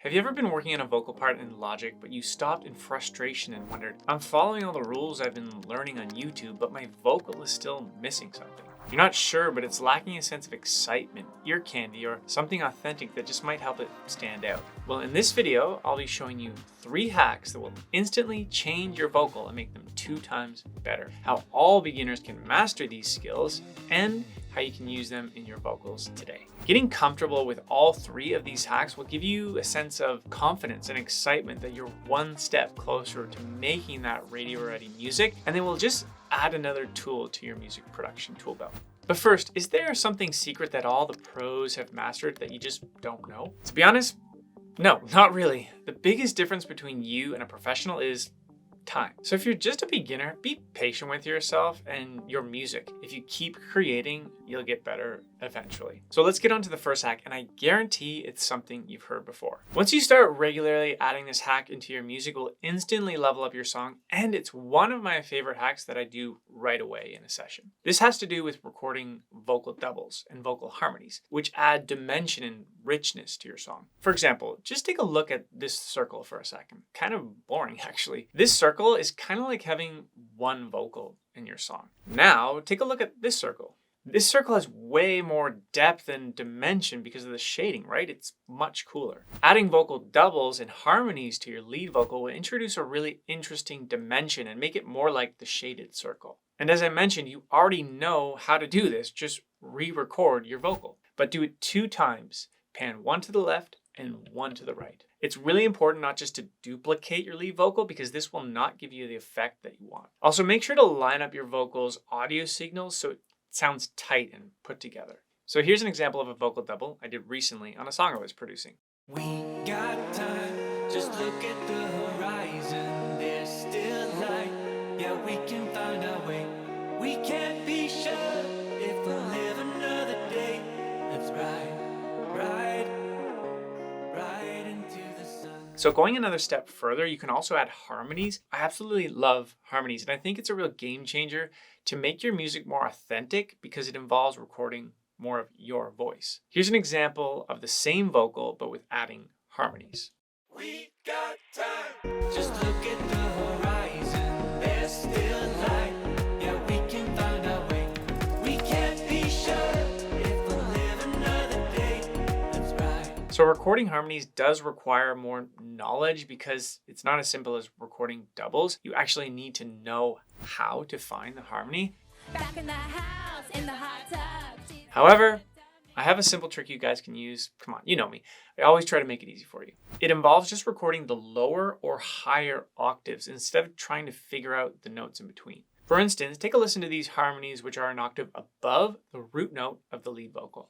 Have you ever been working on a vocal part in Logic, but you stopped in frustration and wondered, I'm following all the rules I've been learning on YouTube, but my vocal is still missing something? You're not sure, but it's lacking a sense of excitement, ear candy, or something authentic that just might help it stand out. Well, in this video, I'll be showing you 3 hacks that will instantly change your vocal and make them 2 times better. How all beginners can master these skills, and how you can use them in your vocals today. Getting comfortable with all 3 of these hacks will give you a sense of confidence and excitement that you're one step closer to making that radio-ready music, and then we'll just add another tool to your music production tool belt. But first, is there something secret that all the pros have mastered that you just don't know? To be honest, no, not really. The biggest difference between you and a professional is time. So if you're just a beginner, be patient with yourself and your music. If you keep creating, you'll get better eventually. So let's get on to the first hack, and I guarantee it's something you've heard before. Once you start regularly adding this hack into your music, it will instantly level up your song, and it's one of my favorite hacks that I do right away in a session. This has to do with recording vocal doubles and vocal harmonies, which add dimension and richness to your song. For example, just take a look at this circle for a second. Kind of boring, actually. This circle is kind of like having one vocal in your song. Now, take a look at this circle. This circle has way more depth and dimension because of the shading, right? It's much cooler. Adding vocal doubles and harmonies to your lead vocal will introduce a really interesting dimension and make it more like the shaded circle. And as I mentioned, you already know how to do this. Just re-record your vocal, but do it 2 times. Pan 1 to the left and 1 to the right. It's really important not just to duplicate your lead vocal, because this will not give you the effect that you want. Also, make sure to line up your vocals' audio signals so it sounds tight and put together. So here's an example of a vocal double I did recently on a song I was producing. We got time, just look at the horizon, there's still light, yeah, we can find our way. We can't be sure if we'll live another day. Let's ride into the sun. So going another step further, you can also add harmonies. I absolutely love harmonies, and I think it's a real game changer to make your music more authentic because it involves recording more of your voice. Here's an example of the same vocal, but with adding harmonies. We got time, just look at the horizon, there's still light, yeah, we can find our way. We can't be sure if we'll live another day. Let's ride. So recording harmonies does require more knowledge because it's not as simple as recording doubles. You actually need to know how to find the harmony. Back in the house, in the hot tub. However, I have a simple trick you guys can use. Come on, you know me. I always try to make it easy for you. It involves just recording the lower or higher octaves instead of trying to figure out the notes in between. For instance, take a listen to these harmonies which are an octave above the root note of the lead vocal.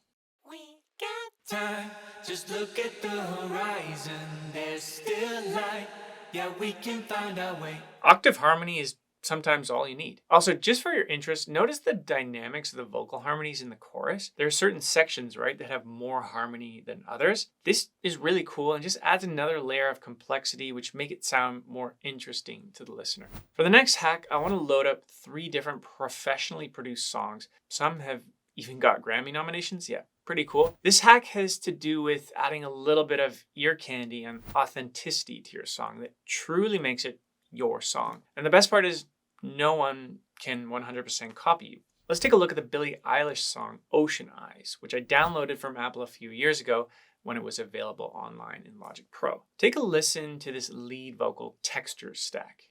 We got time, just look at the horizon, there's still light, yeah, we can find our way. Octave harmony is sometimes all you need. Also, just for your interest, notice the dynamics of the vocal harmonies in the chorus. There are certain sections, right, that have more harmony than others. This is really cool and just adds another layer of complexity which make it sound more interesting to the listener. For the next hack, I want to load up 3 different professionally produced songs. Some have even got Grammy nominations. Yeah, pretty cool. This hack has to do with adding a little bit of ear candy and authenticity to your song that truly makes it your song. And the best part is no one can 100% copy you. Let's take a look at the Billie Eilish song Ocean Eyes, which I downloaded from Apple a few years ago when it was available online in Logic Pro. Take a listen to this lead vocal texture stack.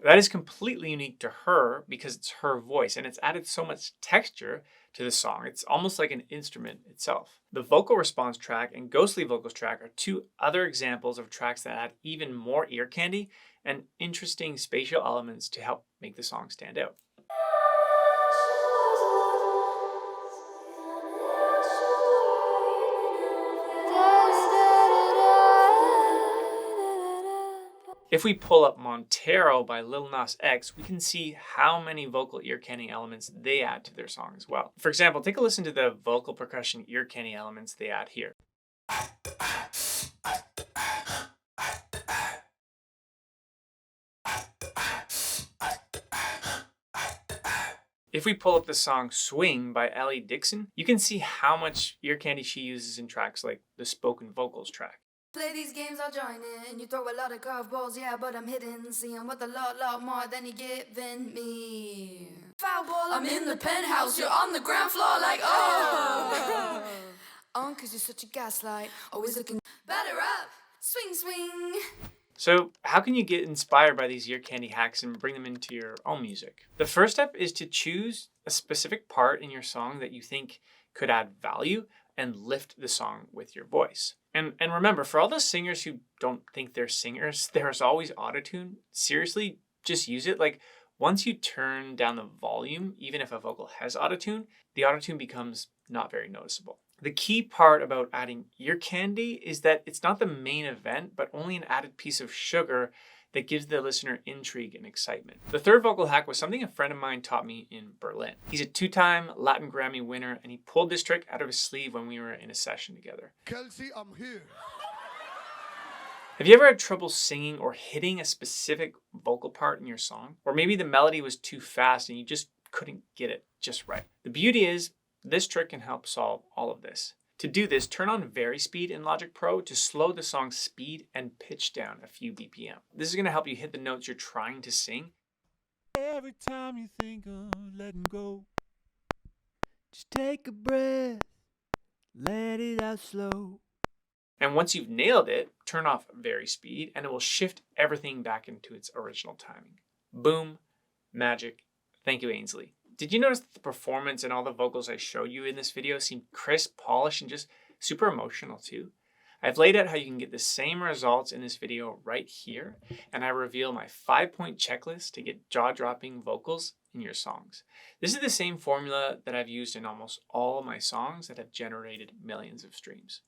That is completely unique to her because it's her voice, and it's added so much texture to the song. It's almost like an instrument itself. The vocal response track and ghostly vocals track are 2 other examples of tracks that add even more ear candy and interesting spatial elements to help make the song stand out. If we pull up Montero by Lil Nas X, we can see how many vocal ear candy elements they add to their song as well. For example, take a listen to the vocal percussion ear candy elements they add here. If we pull up the song Swing by Ellie Dixon, you can see how much ear candy she uses in tracks like the spoken vocals track. Play these games, I'll join in. You throw a lot of curveballs, yeah, but I'm hitting. See, I'm with a lot more than you giving me. Foul ball, I'm in the penthouse, you're on the ground floor, like, oh. Cause you're such a gaslight, always looking batter up. Swing, swing. So how can you get inspired by these ear candy hacks and bring them into your own music? The first step is to choose a specific part in your song that you think could add value and lift the song with your voice. And remember, for all the singers who don't think they're singers, there's always autotune. Seriously, just use it. Like, once you turn down the volume, even if a vocal has autotune, the autotune becomes not very noticeable. The key part about adding ear candy is that it's not the main event, but only an added piece of sugar that gives the listener intrigue and excitement. The third vocal hack was something a friend of mine taught me in Berlin. He's a 2-time Latin Grammy winner, and he pulled this trick out of his sleeve when we were in a session together. Kelsey, I'm here. Have you ever had trouble singing or hitting a specific vocal part in your song? Or maybe the melody was too fast and you just couldn't get it just right. The beauty is, this trick can help solve all of this. To do this, turn on Varispeed in Logic Pro to slow the song's speed and pitch down a few BPM. This is going to help you hit the notes you're trying to sing. Every time you think of letting go, just take a breath, let it out slow. And once you've nailed it, turn off Varispeed and it will shift everything back into its original timing. Boom, magic. Thank you, Ainsley. Did you notice that the performance and all the vocals I showed you in this video seemed crisp, polished, and just super emotional too? I've laid out how you can get the same results in this video right here, and I reveal my 5-point checklist to get jaw-dropping vocals in your songs. This is the same formula that I've used in almost all of my songs that have generated millions of streams.